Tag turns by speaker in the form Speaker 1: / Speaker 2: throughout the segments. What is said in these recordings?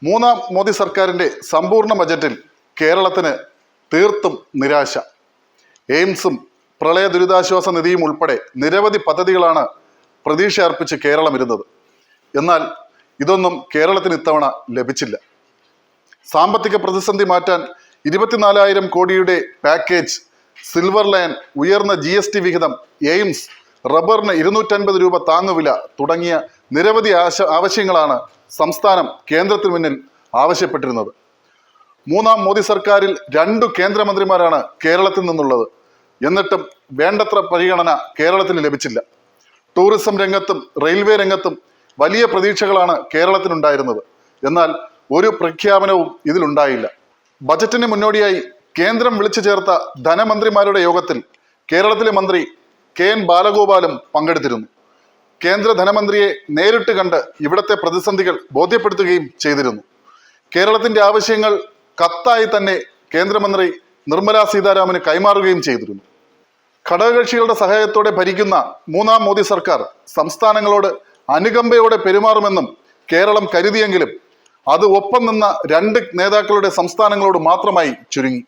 Speaker 1: മൂന്നാം മോദി സർക്കാരിന്റെ സമ്പൂർണ്ണ ബജറ്റിൽ കേരളത്തിന് തീർത്തും നിരാശ. എയിംസും പ്രളയ ദുരിതാശ്വാസ നിധിയും ഉൾപ്പെടെ നിരവധി പദ്ധതികളാണ് പ്രതീക്ഷ അർപ്പിച്ച് കേരളം ഇരുന്നത്. എന്നാൽ ഇതൊന്നും കേരളത്തിന് ഇത്തവണ ലഭിച്ചില്ല. സാമ്പത്തിക പ്രതിസന്ധി മാറ്റാൻ 24,000 കോടിയുടെ പാക്കേജ്, സിൽവർ ലൈൻ, ഉയർന്ന GST വിഹിതം, എയിംസ്, റബ്ബറിന് 250 രൂപ താങ്ങുവില തുടങ്ങിയ നിരവധി ആവശ്യങ്ങളാണ് സംസ്ഥാനം കേന്ദ്രത്തിന് മുന്നിൽ ആവശ്യപ്പെട്ടിരുന്നത്. മൂന്നാം മോദി സർക്കാരിൽ 2 കേന്ദ്രമന്ത്രിമാരാണ് കേരളത്തിൽ നിന്നുള്ളത്. എന്നിട്ടും വേണ്ടത്ര പരിഗണന കേരളത്തിന് ലഭിച്ചില്ല. ടൂറിസം രംഗത്തും റെയിൽവേ രംഗത്തും വലിയ പ്രതീക്ഷകളാണ് കേരളത്തിനുണ്ടായിരുന്നത്. എന്നാൽ ഒരു പ്രഖ്യാപനവും ഇതിലുണ്ടായില്ല. ബജറ്റിന് മുന്നോടിയായി കേന്ദ്രം വിളിച്ചു ചേർത്ത ധനമന്ത്രിമാരുടെ യോഗത്തിൽ കേരളത്തിലെ മന്ത്രി KN ബാലഗോപാലും പങ്കെടുത്തിരുന്നു. കേന്ദ്ര ധനമന്ത്രിയെ നേരിട്ട് കണ്ട് ഇവിടത്തെ പ്രതിസന്ധികൾ ബോധ്യപ്പെടുത്തുകയും ചെയ്തിരുന്നു. കേരളത്തിന്റെ ആവശ്യങ്ങൾ കത്തായി തന്നെ കേന്ദ്രമന്ത്രി നിർമ്മല സീതാരാമന് കൈമാറുകയും ചെയ്തിരുന്നു. ഘടകകക്ഷികളുടെ സഹായത്തോടെ ഭരിക്കുന്ന മൂന്നാം മോദി സർക്കാർ സംസ്ഥാനങ്ങളോട് അനുകമ്പയോടെ പെരുമാറുമെന്നും കേരളം കരുതിയെങ്കിലും അത് ഒപ്പം നിന്ന 2 നേതാക്കളുടെ സംസ്ഥാനങ്ങളോട് മാത്രമായി ചുരുങ്ങി.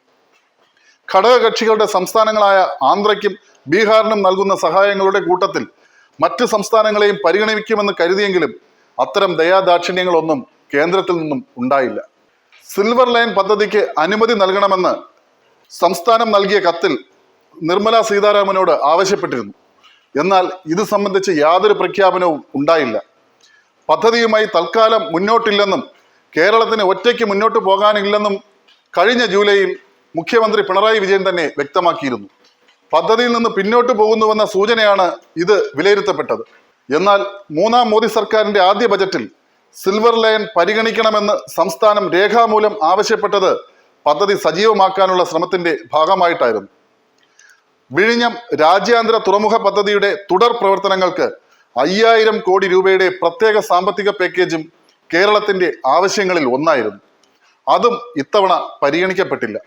Speaker 1: ഘടകകക്ഷികളുടെ സംസ്ഥാനങ്ങളായ ആന്ധ്രയ്ക്കും ബീഹാറിനും നൽകുന്ന സഹായങ്ങളുടെ കൂട്ടത്തിൽ മറ്റ് സംസ്ഥാനങ്ങളെയും പരിഗണിക്കുമെന്ന് കരുതിയെങ്കിലും അത്തരം ദയാദാക്ഷിണ്യങ്ങളൊന്നും കേന്ദ്രത്തിൽ നിന്നും ഉണ്ടായില്ല. സിൽവർ ലൈൻ പദ്ധതിക്ക് അനുമതി നൽകണമെന്ന് സംസ്ഥാനം നൽകിയ കത്തിൽ നിർമ്മല സീതാരാമനോട് ആവശ്യപ്പെട്ടിരുന്നു. എന്നാൽ ഇത് സംബന്ധിച്ച് യാതൊരു പ്രഖ്യാപനവും ഉണ്ടായില്ല. പദ്ധതിയുമായി തൽക്കാലം മുന്നോട്ടില്ലെന്നും കേരളത്തിന് ഒറ്റയ്ക്ക് മുന്നോട്ട് പോകാനില്ലെന്നും കഴിഞ്ഞ ജൂലൈയിൽ മുഖ്യമന്ത്രി പിണറായി വിജയൻ തന്നെ വ്യക്തമാക്കിയിരുന്നു. പദ്ധതിയിൽ നിന്ന് പിന്നോട്ട് പോകുന്നുവെന്ന സൂചനയാണ് ഇത് വിലയിരുത്തപ്പെട്ടത്. എന്നാൽ മൂന്നാം മോദി സർക്കാരിന്റെ ആദ്യ ബജറ്റിൽ സിൽവർ ലൈൻ പരിഗണിക്കണമെന്ന് സംസ്ഥാനം രേഖാമൂലം ആവശ്യപ്പെട്ടത് പദ്ധതി സജീവമാക്കാനുള്ള ശ്രമത്തിന്റെ ഭാഗമായിട്ടായിരുന്നു. വിഴിഞ്ഞം രാജ്യാന്തര തുറമുഖ പദ്ധതിയുടെ തുടർ പ്രവർത്തനങ്ങൾക്ക് 5,000 കോടി രൂപയുടെ പ്രത്യേക സാമ്പത്തിക പാക്കേജും കേരളത്തിന്റെ ആവശ്യങ്ങളിൽ ഒന്നായിരുന്നു. അതും ഇത്തവണ പരിഗണിക്കപ്പെട്ടില്ല.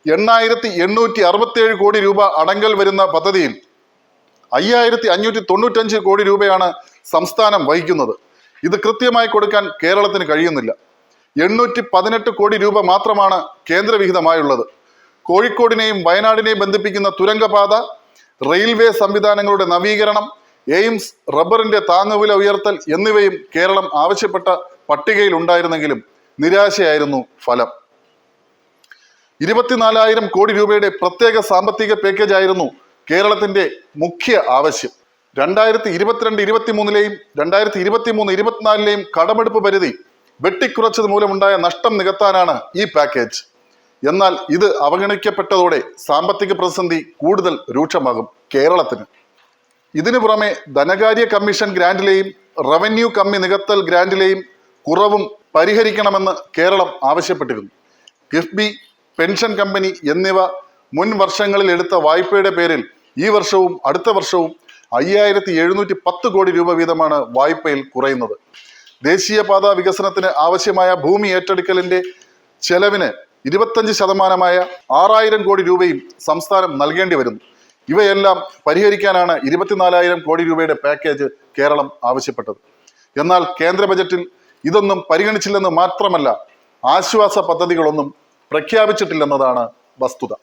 Speaker 1: 8,867 കോടി രൂപ അടങ്കൽ വരുന്ന പദ്ധതിയിൽ 5,595 കോടി രൂപയാണ് സംസ്ഥാനം വഹിക്കുന്നത്. ഇത് കൃത്യമായി കൊടുക്കാൻ കേരളത്തിന് കഴിയുന്നില്ല. 818 കോടി രൂപ മാത്രമാണ് കേന്ദ്രവിഹിതമായുള്ളത്. കോഴിക്കോടിനെയും വയനാടിനെയും ബന്ധിപ്പിക്കുന്ന തുരങ്കപാത, റെയിൽവേ സംവിധാനങ്ങളുടെ നവീകരണം, എയിംസ്, റബ്ബറിന്റെ താങ്ങുവില ഉയർത്തൽ എന്നിവയും കേരളം ആവശ്യപ്പെട്ട പട്ടികയിൽ ഉണ്ടായിരുന്നെങ്കിലും നിരാശയായിരുന്നു ഫലം. 24,000 കോടി രൂപയുടെ പ്രത്യേക സാമ്പത്തിക പാക്കേജ് ആയിരുന്നു കേരളത്തിന്റെ മുഖ്യ ആവശ്യം. 2022-23 2023-24 കടമെടുപ്പ് പരിധി വെട്ടിക്കുറച്ചത് മൂലമുണ്ടായ നഷ്ടം നികത്താനാണ് ഈ പാക്കേജ്. എന്നാൽ ഇത് അവഗണിക്കപ്പെട്ടതോടെ സാമ്പത്തിക പ്രതിസന്ധി കൂടുതൽ രൂക്ഷമാകും കേരളത്തിന്. ഇതിനു പുറമെ ധനകാര്യ കമ്മീഷൻ ഗ്രാന്റിലെയും റവന്യൂ കമ്മി നികത്തൽ ഗ്രാന്റിലെയും കുറവും പരിഹരിക്കണമെന്ന് കേരളം ആവശ്യപ്പെട്ടിരുന്നു. കിഫ്ബി, പെൻഷൻ കമ്പനി എന്നിവ മുൻ വർഷങ്ങളിൽ എടുത്ത വായ്പയുടെ പേരിൽ ഈ വർഷവും അടുത്ത വർഷവും 5,710 കോടി രൂപ വീതമാണ് വായ്പയിൽ കുറയുന്നത്. ദേശീയപാത വികസനത്തിന് ആവശ്യമായ ഭൂമി ഏറ്റെടുക്കലിന്റെ ചെലവിന് 25% 6,000 കോടി രൂപയും സംസ്ഥാനം നൽകേണ്ടി വരുന്നു. ഇവയെല്ലാം പരിഹരിക്കാനാണ് 24,000 കോടി രൂപയുടെ പാക്കേജ് കേരളം ആവശ്യപ്പെട്ടത്. എന്നാൽ കേന്ദ്ര ബജറ്റിൽ ഇതൊന്നും പരിഗണിച്ചില്ലെന്ന് മാത്രമല്ല, ആശ്വാസ പദ്ധതികളൊന്നും പ്രഖ്യാപിച്ചിട്ടില്ലെന്നതാണ് വസ്തുത.